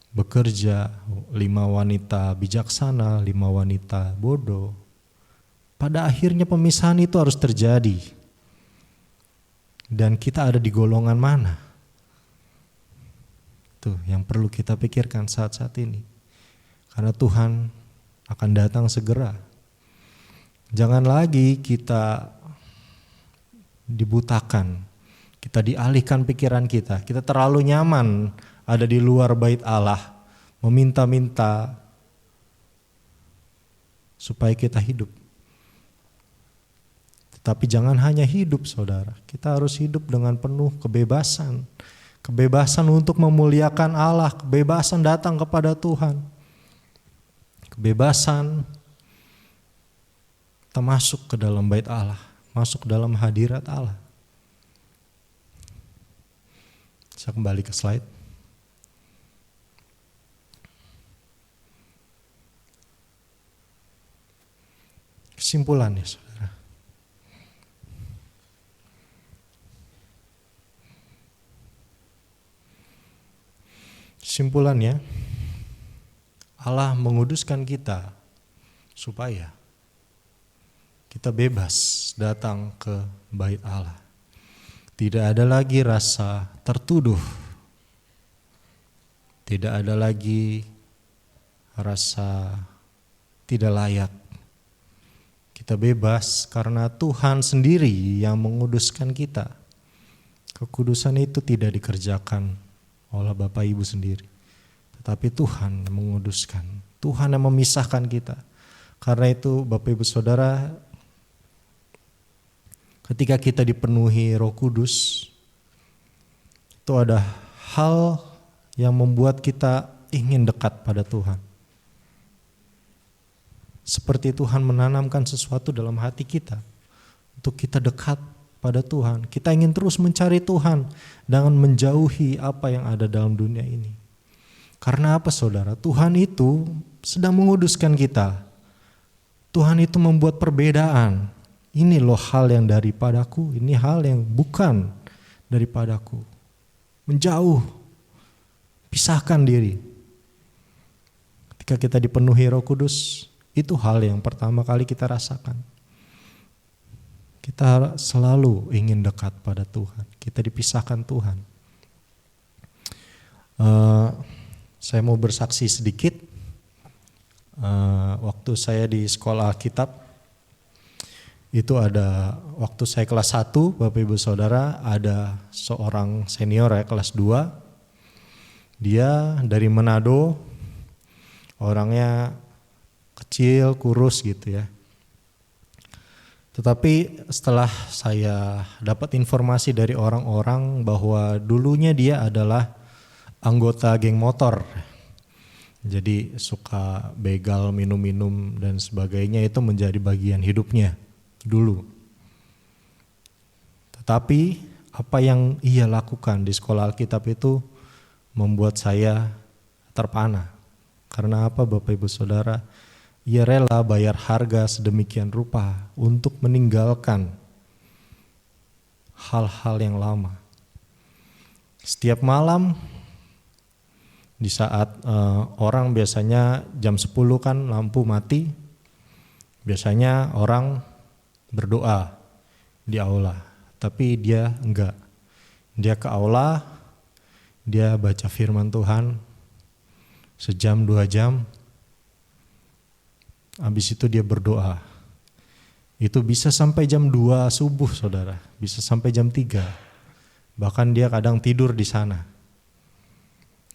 bekerja, 5 wanita bijaksana, 5 wanita bodoh. Pada akhirnya pemisahan itu harus terjadi. Dan kita ada di golongan mana? Itu yang perlu kita pikirkan saat-saat ini. Karena Tuhan akan datang segera. Jangan lagi kita dibutakan, kita dialihkan pikiran kita. Kita terlalu nyaman ada di luar bait Allah, meminta-minta supaya kita hidup. Tetapi jangan hanya hidup, saudara. Kita harus hidup dengan penuh kebebasan. Kebebasan untuk memuliakan Allah, kebebasan datang kepada Tuhan. Kebebasan kita masuk ke dalam bait Allah, masuk ke dalam hadirat Allah. Saya kembali ke slide. Kesimpulannya, saudara. Kesimpulannya, Allah menguduskan kita supaya kita bebas datang ke bait Allah. Tidak ada lagi rasa tertuduh. Tidak ada lagi rasa tidak layak. Kita bebas karena Tuhan sendiri yang menguduskan kita. Kekudusan itu tidak dikerjakan oleh Bapak Ibu sendiri, tetapi Tuhan yang menguduskan. Tuhan yang memisahkan kita. Karena itu Bapak Ibu Saudara, ketika kita dipenuhi Roh Kudus, itu ada hal yang membuat kita ingin dekat pada Tuhan. Seperti Tuhan menanamkan sesuatu dalam hati kita untuk kita dekat pada Tuhan. Kita ingin terus mencari Tuhan dengan menjauhi apa yang ada dalam dunia ini. Karena apa, saudara? Tuhan itu sedang menguduskan kita. Tuhan itu membuat perbedaan. Ini loh hal yang daripadaku, ini hal yang bukan daripadaku. menjauh, pisahkan diri. Ketika kita dipenuhi Roh Kudus, itu hal yang pertama kali kita rasakan. Kita selalu ingin dekat pada Tuhan, kita dipisahkan Tuhan. Saya mau bersaksi sedikit. Waktu saya di sekolah Alkitab, itu ada waktu saya kelas 1, Bapak Ibu Saudara, ada seorang senior ya, kelas 2. Dia dari Manado, orangnya kecil, kurus gitu ya. Tetapi setelah saya dapat informasi dari orang-orang bahwa dulunya dia adalah anggota geng motor. Jadi suka begal, minum-minum dan sebagainya, itu menjadi bagian hidupnya dulu. Tetapi apa yang ia lakukan di sekolah Alkitab itu membuat saya terpana. Karena apa Bapak Ibu Saudara? Ia rela bayar harga sedemikian rupa untuk meninggalkan hal-hal yang lama. Setiap malam di saat orang biasanya jam 10 kan lampu mati, biasanya orang berdoa di aula, tapi dia enggak. Dia ke aula, dia baca firman Tuhan sejam 2 jam, habis itu dia berdoa. Itu bisa sampai jam 2 subuh saudara, bisa sampai jam 3, bahkan dia kadang tidur di sana.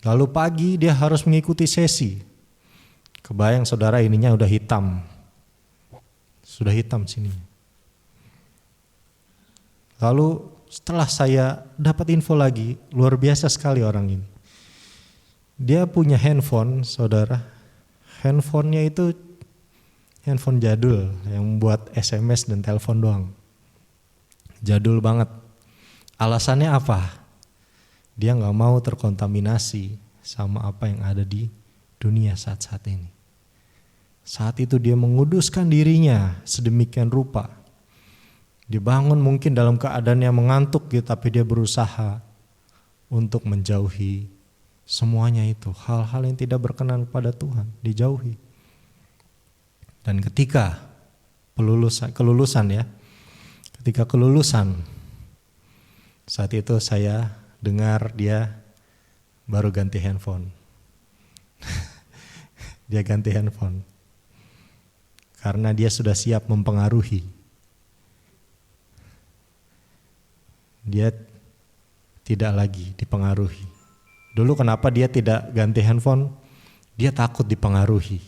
Lalu pagi dia harus mengikuti sesi. Kebayang saudara, ininya udah hitam. Sudah hitam sini. Lalu setelah saya dapat info lagi, luar biasa sekali orang ini. Dia punya handphone saudara. Handphonenya itu handphone jadul yang buat SMS dan telepon doang. Jadul banget. Alasannya apa? Dia gak mau terkontaminasi sama apa yang ada di dunia saat-saat ini. Saat itu dia menguduskan dirinya sedemikian rupa. Dibangun mungkin dalam keadaan yang mengantuk gitu, tapi dia berusaha untuk menjauhi semuanya itu. Hal-hal yang tidak berkenan kepada Tuhan, dijauhi. Dan ketika kelulusan ya, ketika kelulusan, saat itu saya dengar dia baru ganti handphone. Dia ganti handphone. Karena dia sudah siap mempengaruhi. Dia tidak lagi dipengaruhi. Dulu kenapa dia tidak ganti handphone? Dia takut dipengaruhi.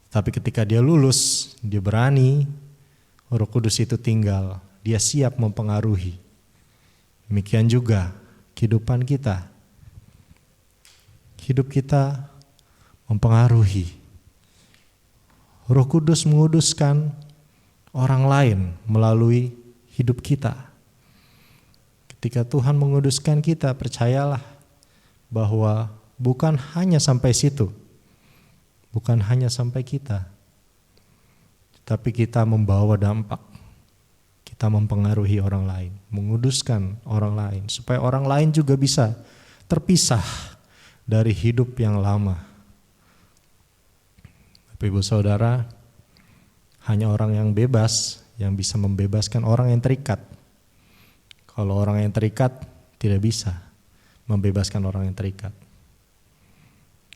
Tapi ketika dia lulus, dia berani, Roh Kudus itu tinggal. Dia siap mempengaruhi. Demikian juga kehidupan kita. Hidup kita mempengaruhi. Roh Kudus menguduskan orang lain melalui hidup kita. Ketika Tuhan menguduskan kita, percayalah bahwa bukan hanya sampai situ. Bukan hanya sampai kita. Tapi kita membawa dampak. Kita mempengaruhi orang lain, menguduskan orang lain, supaya orang lain juga bisa terpisah dari hidup yang lama. Bapak Ibu Saudara, hanya orang yang bebas yang bisa membebaskan orang yang terikat. Kalau orang yang terikat tidak bisa membebaskan orang yang terikat.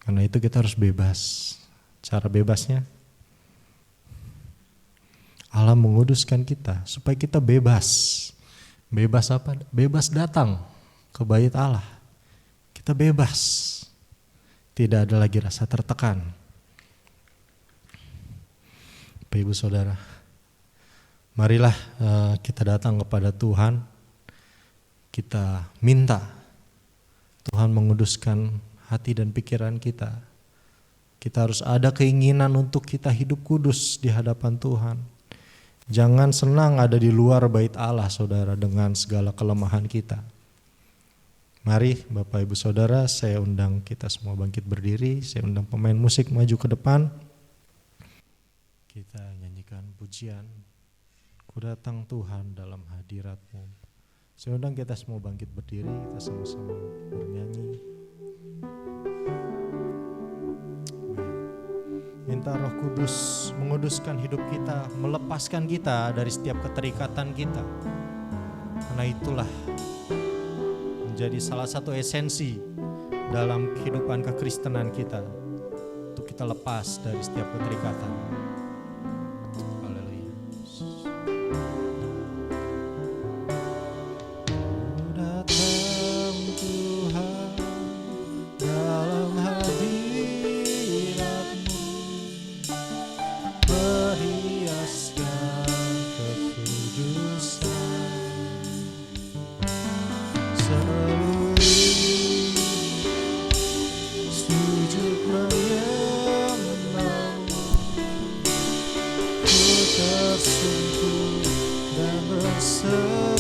Karena itu kita harus bebas. Cara bebasnya, Allah menguduskan kita supaya kita bebas. Bebas apa? Bebas datang ke bait Allah. Kita bebas. Tidak ada lagi rasa tertekan. Bapak Ibu Saudara, marilah kita datang kepada Tuhan. Kita minta Tuhan menguduskan hati dan pikiran kita. Kita harus ada keinginan untuk kita hidup kudus di hadapan Tuhan. Jangan senang ada di luar bait Allah saudara dengan segala kelemahan kita. Mari Bapak Ibu Saudara, saya undang kita semua bangkit berdiri. Saya undang pemain musik maju ke depan. Kita nyanyikan pujian, Ku datang Tuhan dalam hadirat-Mu. Saya undang kita semua bangkit berdiri, kita sama-sama bernyanyi. Minta Roh Kudus menguduskan hidup kita, melepaskan kita dari setiap keterikatan kita. Karena itulah menjadi salah satu esensi dalam kehidupan kekristenan kita, untuk kita lepas dari setiap keterikatan. Haleluya. Datang Tuhan dalam hadirat-Mu, perhiaskan kekudusan. Seluruh sujud menyembah-Mu, ku tersentuh dan berserah.